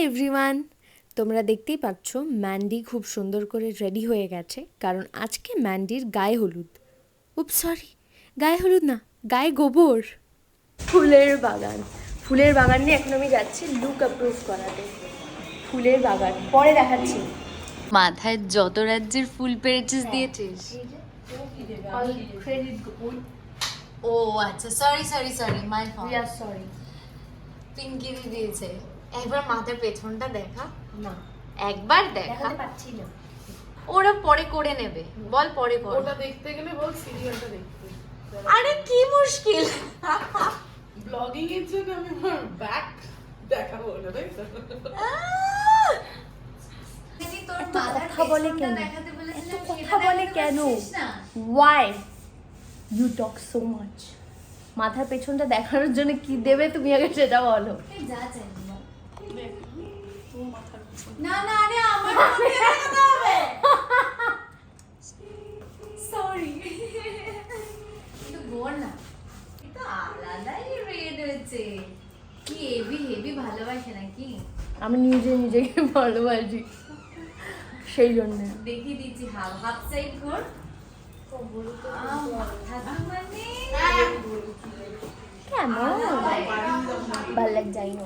Everyone, তোমরা দেখতেই পাচ্ছ ম্যান্ডি খুব সুন্দর করে রেডি হয়ে গেছে, কারণ আজকে ম্যান্ডির গায়ে হলুদ। সরি, গায়ে হলুদ না, গায়ে গোবর। ফুলের বাগান, ফুলের বাগান নিয়ে এখন আমি যাচ্ছি লুক অ্যাপ্রুভ করাতে। ফুলের বাগান পরে দেখাচ্ছি। মাথায় যত রাজ্যের ফুল পেরেছিস দিয়েছিস। ও আচ্ছা, sorry my fault. Sorry, Pinky দি দিয়েছে। একবার মাথার পেছনটা দেখা না একবার দেখা। দেখাতে পাচ্ছি না। ওরা পরে করে নেবে, বল পরে কর। ওটা দেখতে গেলে বল সিরিয়ালটা দেখতে। আরে কি মুশকিল। ব্লগিং এর জন্য আমি ব্যাক দেখাবো না, তাই তো? তোর কথা বলে কেন? দেখাতে বলেছিলাম, এত কথা সেটা বলে দেখাতে কেন? পারছিস না? Why you talk so much? মাথার পেছনটা দেখানোর জন্য কি দেবে তুমি আগে সেটা বলো। এই যা চাই বল। না না, আরে আমার মধ্যে দেখাতে হবে। সরি। কিন্তু বল না, এটা আলাদাই রেড হয়েছে। কি হেভি ভালোবাসে নাকি? আমি নিজেকে ভালোবাসি, সেই জন্য দেখিয়ে দিচ্ছি। হাফ সাইড কর। কেন ভাল লাগ যাই না।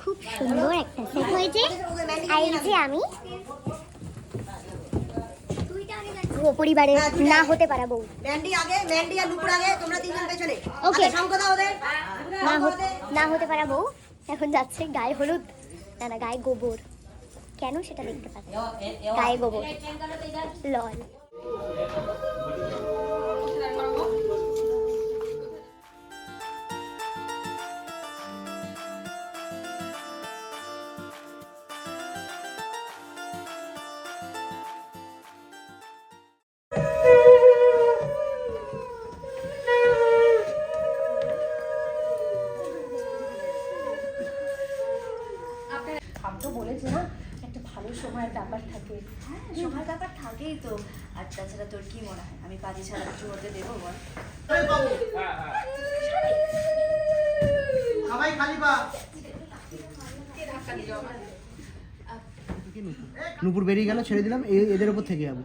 খুব সুন্দর একটা সেট হয়েছে। আর এই যে আমি পরিবারে না হতে পারা বউ। ম্যান্ডি আগে, ম্যান্ডি আর নুপুর আগে, তোমরা তিনজন পেছনে। ওকে। আগে সঙ্গ দাও ওদের। না হতে পারা বউ এখন যাচ্ছে গায়ে হলুদ, না গায়ে গোবর। কেন সেটা দেখতে পাচ্ছি। গায়ে গোবর লল। আমি তো বলেছি না, একটা ভালো সময়ের ব্যাপার থাকে। হ্যাঁ, সময়ের ব্যাপার থাকেই তো। আর তাছাড়া তোর কি মনে হয় আমি কাজে ছাড়া কিছু করতে দেবো বল? সবাই খালি পা। নুপুর বেরিয়ে গেল, ছেড়ে দিলাম, এদের উপর থেকে যাবো,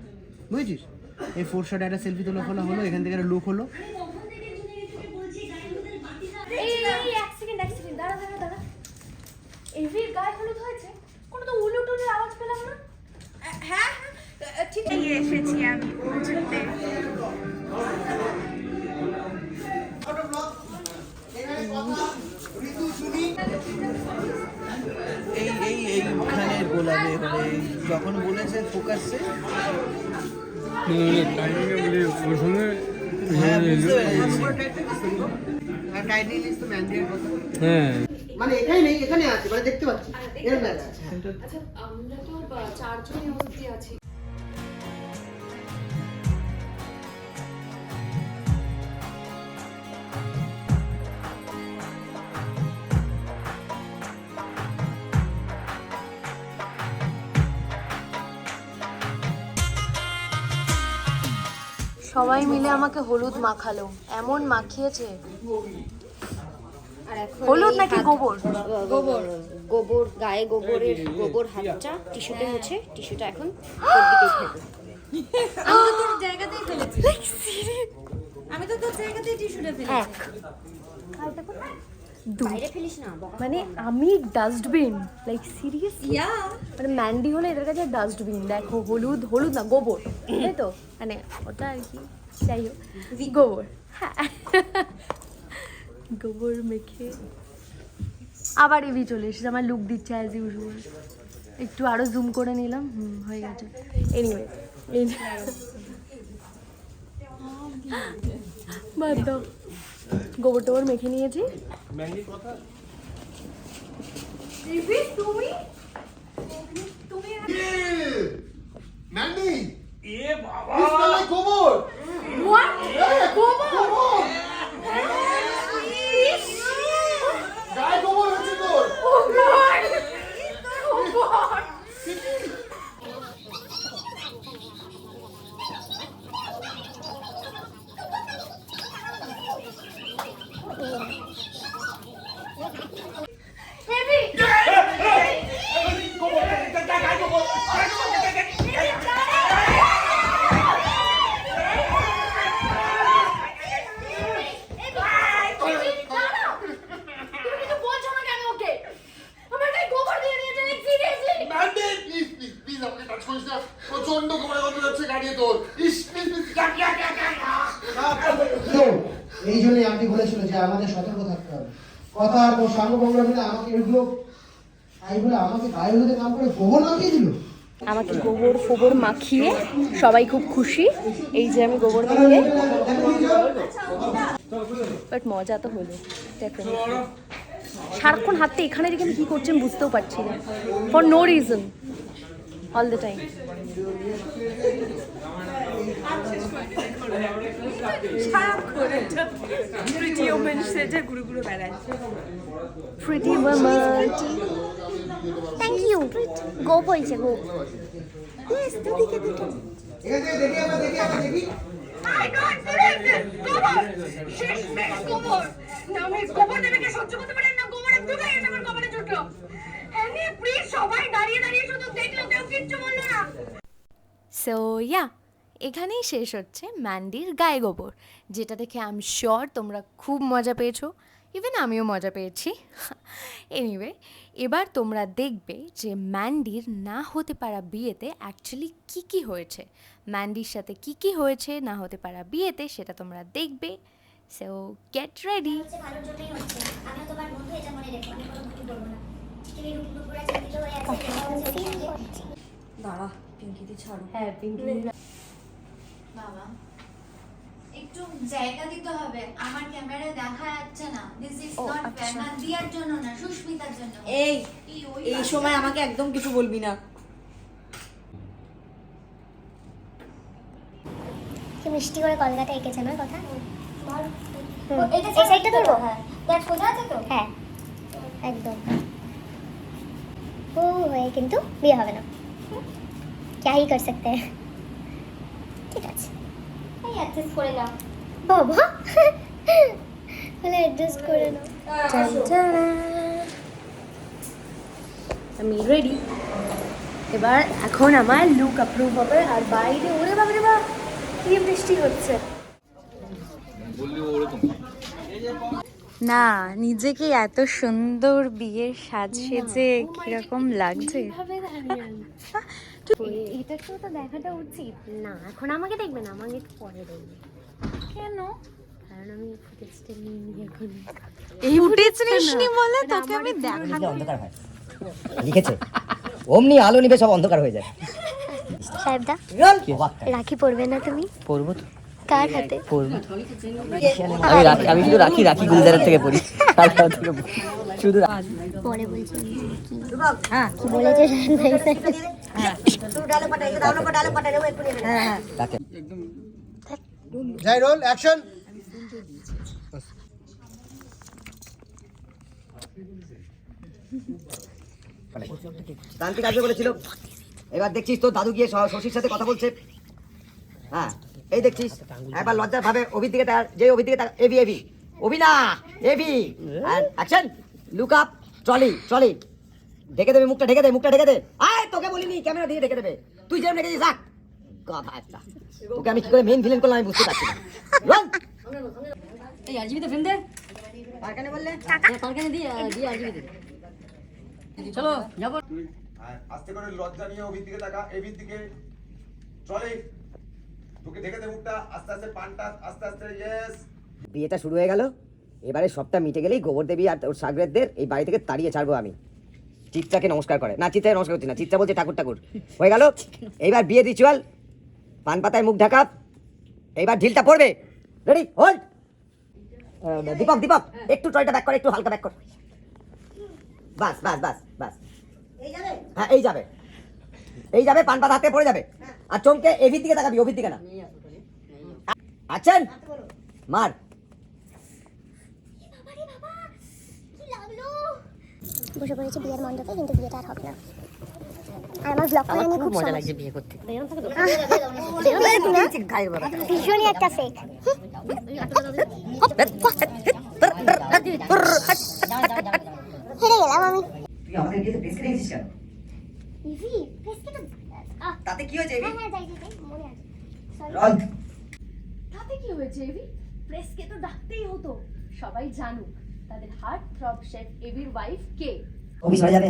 বুঝেছিস? এই ফোর শট একটা সেলফি তোলা ফোলা হলো, এখান থেকে একটা লুক হলো। এক সেকেন্ড দাঁড়া। এভির গায়ে হলুদ হয়েছে, কোনো তো উলু টুলুর আওয়াজ পেলাম না। হ্যাঁ ঠিক আছে, এসেছি আমি পৌঁছতে। এইখানে গোলাপে মানে যখন বলেছে ফোকাসে, হ্যাঁ বুঝতে পেরেছি। হ্যাঁ মানে এখানে নেই, এখানে আছে, মানে দেখতে পাচ্ছি এরকম আছে। আচ্ছা, আমরা তো চারজনই অবধি আছি। সবাই মিলে আমাকে হলুদ মাখালো, এমন মাখিয়েছে। হলুদ নাকি গোবর? গোবর গায়ে গোবরের গোবর হাতটা টিস্যুতে মুছে টিস্যুটা এখন তোর দিকেই ফেলবে। আমি তো তোর জায়গাতেই ফেলেছি। আমি তো তোর জায়গাতেই টিস্যুটা ফেলেছি। এক বাইরে ফেলিস না। মানে আমি ডাস্টবিন, লাইক সিরিয়াসলি। ইয়া মানে ম্যান্ডি হলো এদের কাছে ডাস্টবিন। দেখো হলুদ না গোবর, তাই তো? মানে ওটা আর কি, যাই হোক গোবর। হ্যাঁ, গোবর মেখে আবার এভি চলে এসেছে, আমার লুক দিচ্ছে অ্যাজ ইউজুয়াল। একটু আরো জুম করে নিলাম, হয়ে গেছে। এনিওয়ে বাদ দাও, গোবর টোবর মেখে নিয়েছি। ম্যান্ডি এ বাবা ইসমাইল গোবর হোয়াট? গোবর? গায়ে গোবর হচ্ছে তোর। ও গড, ও গড। জন্যই আন্টি বলেছিল যে আমাদের সতর্ক থাকতে হবে। কথা আর তোর সাঙ্গভঙ্গরা মিলে আমাকে এইগুলো আমাকে গায়ে হলুদে কাম করে গোবর মাখিয়ে দিল। আমাকে গোবর ফোবর মাখিয়ে সবাই খুব খুশি, এই যে আমি গোবর মাখিয়ে, বাট মজা তো হলো ডেফিনেটলি। সারাক্ষণ হাতটা এখানে রেখে আমি কী করছি আমি বুঝতেও পারছি না, for no reason, all the time. Pretty woman. Thank you. Go বলছে গো। সো ইয়া, এখানেই শেষ হচ্ছে ম্যান্ডির গায়ে গোবর, যেটা দেখে আমি শিওর তোমরা খুব মজা পেয়েছো, ইভেন আমিও মজা পেয়েছি। এনিওয়ে, এবার তোমরা দেখবে যে ম্যান্ডির না হতে পারা বিয়েতে অ্যাকচুয়ালি কী কী হয়েছে, ম্যান্ডির সাথে কী কী হয়েছে না হতে পারা বিয়েতে, সেটা তোমরা দেখবে। So get ready. ভালোর জন্যই হচ্ছে। আমিও তোমার বন্ধু, এটা মনে রেখো। আমি কোনো ভুল করবো না। তুমি রূপপুরা চিন্তিত হয়ে আছো। দাঁড়া পিঙ্কি দি ছাড়ো। হ্যাঁ পিঙ্কি, বাবা একটু জায়গা দিতে হবে, আমার ক্যামেরায় দেখা যাচ্ছে না। দিস ইজ নট ফেয়ার, না দিয়ার জন্য না, সুস্মিতার জন্য। এই এই সময় আমাকে একদম কিছু বলবি না। কি মিষ্টি করে কলকাতা এঁকেছে না কথা। এই সাইডটা ধরবো? হ্যাঁ দেখ সোজা আছে তো। হ্যাঁ একদম। ও হয়ে কিন্তু বিয়ে হবে না, क्या ही कर सकते हैं। ঠিক আছে, এই অ্যাডজাস্ট করে নাও বাবা, তাহলে অ্যাডজাস্ট করে নাও। আমি রেডি। এবার এখন আমার লুক অ্যাপ্রুভ হবে, আর বাইরে ওরে বাবা রে বাবা কি বৃষ্টি হচ্ছে। না, নিজেকে এত সুন্দর বিয়ের সাজ সেজে কিরকম লাগছে। এটাকেও তো দেখাটা উচিত না। এখন আমাকে দেখবে না, আমাকে একটু পরে দেখবে। কেন? কারণ আমি ফুটেজটা নিয়ে নিই এখন। এই ফুটেজ নিসনি বলে তোকে আমি দেখাবো। অন্ধকার হয় লিখেছে, অমনি আলো নিবে সব অন্ধকার হয়ে যায়। সাহেবদা, অবাক তাই। রাখি পরবে না তুমি? পরবো তো, কার হাতে? পরবো তো। আমি শুধু রাখি গুলজারের থেকে পড়ি, তার হাত থেকে পড়ি। শুধু পরে বলছি হ্যাঁ কি বলেছে রাখে। যাই রোল অ্যাকশন। তান্ত্রিক আসবে বলেছিল, এবার দেখছিস তোর দাদু গিয়ে শশীর সাথে কথা বলছে। হ্যাঁ এই দেখছিস, একবার লজ্জার ভাবে অভির দিকে তার, যে অভির দিকে তার, এবি এবি অভি না এবি, আর অ্যাকশন। লুক আপ, ট্রলি ঢেকে দেবে, মুখটা ঢেকে দে, মুখটা ঢেকে দে। আয় তোকে বলিনি ক্যামেরা দিয়ে ঢেকে দেবে, তুই যেমন ঢেকেছিস রাখ। কথা একটা ওকে আমি কি করে মেইন ভিলেন করলাম আমি বুঝতে পারছি না। রন এই আরজিবি তো ফ্রেন্ড দে। আর কেন বললে? তার কেন দিয়ে আরজিবি দে। চলো যাবো। আস্তে করে লজ্জা নিয়ে অভির দিকে তাকা, এবির দিকে চলে, তোকে ঢেকে দে মুখটা, আস্তে আস্তে পানটা আস্তে আস্তে, ইয়েস। বিয়েটা শুরু হয়ে গেল, এবারে সবটা মিটে গেলেই গোবর দেবী আর ওর সাগরেদদের এই বাড়ি থেকে তাড়িয়ে ছাড়বো আমি। চিত্রাকে নমস্কার করে না, চিত্রাকে নমস্কার করছি না, চিত্রা বলছে ঠাকুর হয়ে গেল। এইবার বিয়ের রিচুয়াল, পান পাতায় মুখ ঢাকা, এইবার ঢিলটা পড়বে। Ready hold. দীপক একটু ট্রয়টা ব্যাক কর, একটু হালকা ব্যাক কর। বাস হ্যাঁ এই যাবে, পান পাতা হাতে পড়ে যাবে, আর চমকে এভির দিকে তাকাবি, অভির দিকে না। আছেন মার। বসে পড়েছি বিয়ের মণ্ডপে, কিন্তু বিয়েটা আর হবে না। আর আমার ব্লগ করে নিয়ে খুব মজা লাগছে বিয়ে করতে। ভীষণই একটা ফেক। হেরে গেলাম আমি। তুই আমাদের বিয়েতে প্রেস কেটে গেছিস কেন? ইজি প্রেস কেটে তাতে কি হয়েছে? হ্যাঁ যাই মনে আছে। রন তাতে কি হয়েছে এবি? প্রেসকে তো ডাকতেই হতো, সবাই জানুক তাদের হার্ট থ্রব শেফ এবির ওয়াইফ কে। অভি সরে যাবে।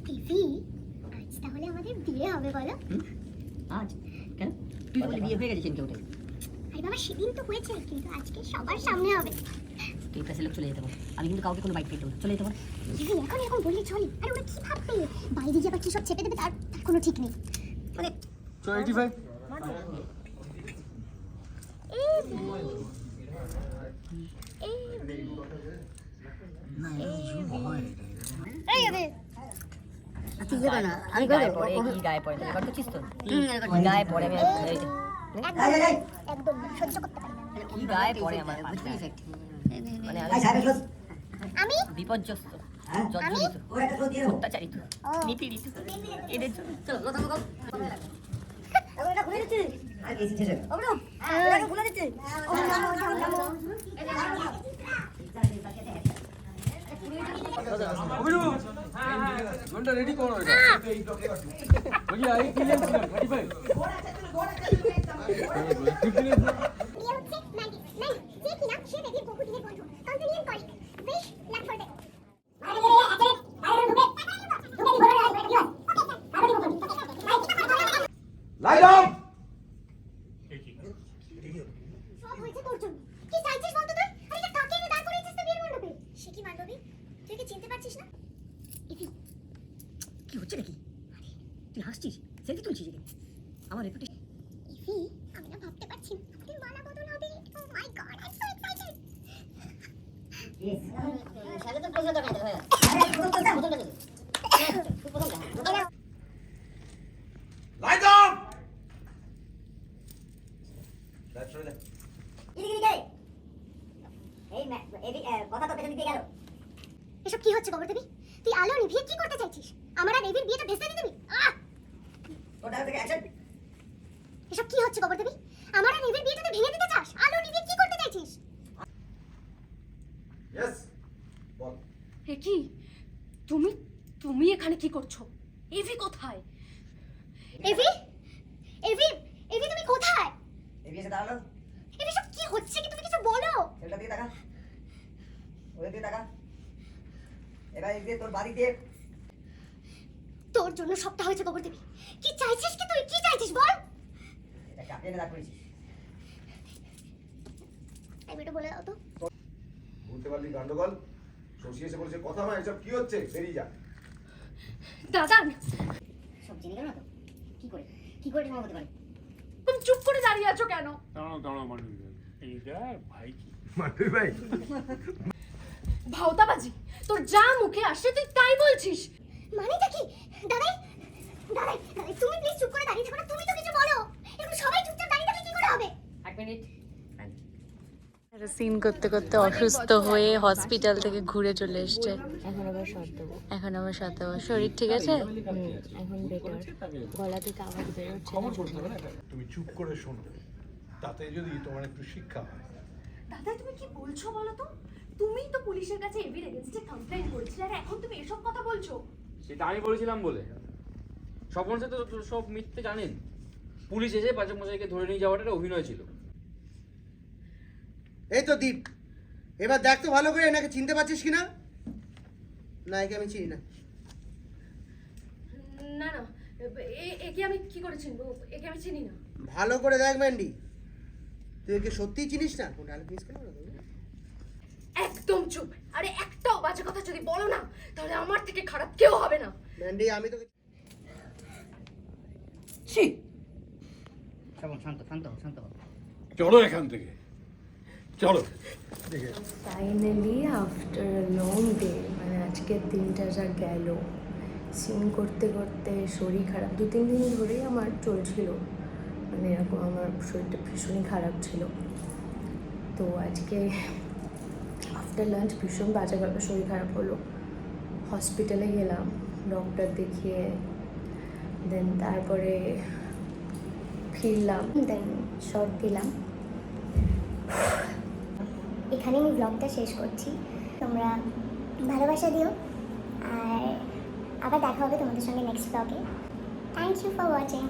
টিভি আজ তাহলে আমাদের বিয়ে হবে বলো? আজ কেন? তুই বলে বিয়ে হয়ে গেছে সেদিনকে উঠে আরে বাবা সেদিন তো হয়েছে, কিন্তু আজকে সবার সামনে হবে। তুই প্রেসের লোক চলে যেতে পারো, আমি কিন্তু কাউকে কোনো বাইক পেয়ে দেবো না, চলে যেতে পারো। দিদি এখন এরকম বললে চলে? আর ওরা কি ভাববে বাইরে যে আবার কি সব চেপে দেবে তার তার কোনো ঠিক নেই। মানে তুই যাবে না, আমি গায়ে পড়ে কি গায়ে পড়ে তুই করছিস তো? গায়ে পড়ে আমি এই যে একদম সহ্য করতে পারি না। কি গায়ে পড়ে আমার মানে আমি বিপর্যস্ত, জর্জরিত, অত্যাচারিত, নিপীড়িত এদের জন্য। চলো কথা বল। এটা খুলে দিচ্ছি, আর কি শেষ হবে? এটা খুলে দিচ্ছি। Light off. সব হয়েছে তোর জন্য। কি চাইছিস বলতো তুই? আরে এটা কাকে এনে দাঁড় করিয়েছিস তুই বিয়ের মণ্ডপে? সে কি মান্ডবী? তুই কি চিনতে পারছিস না? ইফি, কি হচ্ছে নাকি? তুই হাসছিস, সেলফি তুলছিস এখানে আমার রেপুটেশন। ইফি, আমি না ভাবতে পারছি না আমাদের মালা বদল হবে। Oh my god, I am so excited. সাথে তো প্রশ্ন দরকার হয়। আরে প্রথমটা দে। Light off. লাইট সরে যা। কথা তো পেছন দিকে গেল। এসব কি হচ্ছে গোবর দেবী? তুই আলো নিভিয়ে কি করতে চাইছিস? আমার আর এভির বিয়েটা ভেস্তে দিবি? ওটা থেকে অ্যাকশন। এসব কি হচ্ছে গোবর দেবী? আমার আর এভির বিয়েটাতে ভেঙে দিতে চাস? আলো নিভিয়ে কি করতে চাইছিস? ইয়েস বল। এ কি, তুমি তুমি এখানে কি করছো? এভি কোথায়? এভি, এভি, এভি তুমি কোথায়? এভি এসে দাঁড়ালো। এভি সব কি হচ্ছে কি তুমি কিছু বলো? সেটা দিয়ে টাকা, ওই দিয়ে টাকা, এবার এই দিয়ে তোর বাড়ি দিয়ে। তোর জন্য সবটা হয়েছে গোবর দেবী। কি চাইছিস কি তুই? কি চাইছিস বল? এটা কাকে এনে দাঁড় করেছিস? এই বেটা বলে দাও তো। বুঝতে পারলি গান্ডগোল? শশী এসে বলছে কথা মা, এসব কি হচ্ছে? বেরিয়ে যা। দাদান, সব জেনে গেল না তো? কি করে সম্ভব হতে পারে? তুমি চুপ করে দাঁড়িয়ে আছো কেন? দাঁড়াও মানুষ এইটা ভাই কি মান্টু ভাই ভাওতাবাজি, তোর যা মুখে আসে তুই তাই বলছিস। মানেটা কি? দাঁড়াই, দাঁড়াই, দাঁড়াই, তুমি প্লিজ চুপ করে দাঁড়িয়ে থাকো না। তুমি তো কিছু বলো। এরকম সবাই চুপচাপ দাঁড়িয়ে থাকলে কি করে হবে? এক মিনিট। সিন করতে করতে অসুস্থ হয়ে হসপিটাল থেকে ঘুরে চলে এসছে। এখন আবার শর্ট দেবো। এখন আবার সাথে শরীর ঠিক আছে? এখন বেটার, গলা থেকে আওয়াজ বেরোচ্ছে। তুমি চুপ করে শোনো, তাতে যদি তোমার একটু শিক্ষা হয়। দাদা তুমি কি বলছো বলো তো? তুমিই তো পুলিশের কাছে এভির এগেইনস্টে কমপ্লেইন করেছিলে, আর এখন তুমি এসব কথা বলছো? সেটা আমি বলেছিলাম বলে স্বপন স্যার তো সব মিথ্যে জানেন। পুলিশ এসে পাচক মশাইকে ধরে নিয়ে যাওয়াটা একটা অভিনয় ছিল। এই তো দীপ, এবার দেখ তো ভালো করে এনাকে চিনতে পারছিস কিনা। না, একে আমি চিনি না। না না, একে আমি কি করে চিনবো? একে আমি চিনি না। ভালো করে দেখ ম্যান্ডি, তুই একে সত্যিই চিনিস না? কোন ডায়লগ মিস করলি না? একদম চুপ। আরে একটাও বাজে কথা যদি বলো না, তাহলে আমার থেকে খারাপ কেউ হবে না। ম্যান্ডি, আমি তোকে শান্ত শান্ত শান্ত। চলো এখান থেকে, চলো। Finally after a long day, মানে আজকের দিনটা যা গেল, সিন করতে করতে শরীর খারাপ 2-3 দিন ধরেই আমার চলছিল। মানে এরকম আমার শরীরটা ভীষণই খারাপ ছিল। তো আজকে আফটার লাঞ্চ ভীষণ বাজেভাবে শরীর খারাপ হলো। হসপিটালে গেলাম, ডক্টর দেখিয়ে দেন তারপরে ফিরলাম, দেন শর্ট দিলাম। এখানে আমি ব্লগটা শেষ করছি। তোমরা ভালোবাসা দিও, আর আবার দেখা হবে তোমাদের সঙ্গে নেক্সট ব্লগে। Thank you for watching.